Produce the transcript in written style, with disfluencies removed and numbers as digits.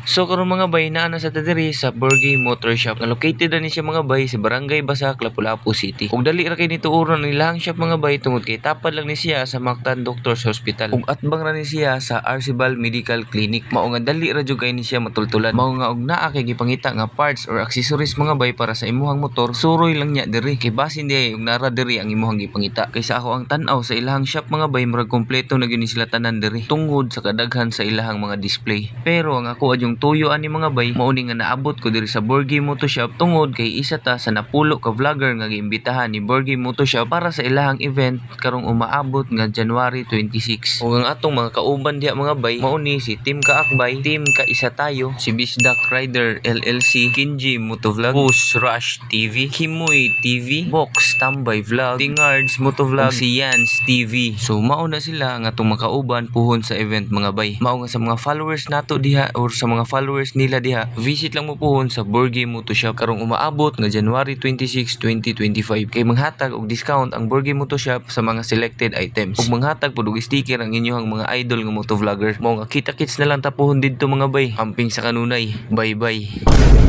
So karon mga bay naa na sa diri sa Burgi Motor Shop nga located ni siya mga bay sa Barangay Basak, Lapu-Lapu City. Ug dali ra kay nituuron ang ilahang shop mga bay tungod kay tapad lang ni siya sa Mactan Doctors Hospital. Ug atbang ra ni siya sa Arcibal Medical Clinic. Mao nga dali ra jud kay ni siya matultulan. Mao nga og naa kay gipangita nga parts or accessories mga bay para sa imuhang motor, suroy lang niya diri. Kay basin di og nara diri ang imuhang gipangita. Kay sa ako ang tan-aw sa ilahang shop mga bay murag kompleto na gyud ni sila tanan diri tungod sa kadaghan sa ilahang mga display. Pero ang ako adyong tuyo ani mga bay mao ni nga naabot ko diri sa Burgi Motor Shop tungod kay isa ta sa napulo ka vlogger nga giimbitahan ni Burgi Motor Shop para sa ilahang event karong umaabot nga January 26. Ug ang atong mga kauban diha mga bay mao ni si Team Kaakbay, Team Kaisa Tayo, si Bisdak Rider LLC, Kinji Motovlog, Push Rush TV, Kimoy TV, Box Tambay Vlog, Tingards Motovlog, si Yans TV. So mao na sila nga atong mga kauban puhon sa event mga bay. Mao nga sa mga followers nato diha or sa mga followers nila diha, visit lang mo pohon sa Burgi Motor Shop karong umaabot nga January 26, 2025 kay manghatag og discount ang Burgi Motor Shop sa mga selected items ug manghatag pud og sticker ang inyong mga idol nga motovlogger. Mao nga kita-kits na lang ta pohon didto mga bay. Amping sa kanunay. Bye bye.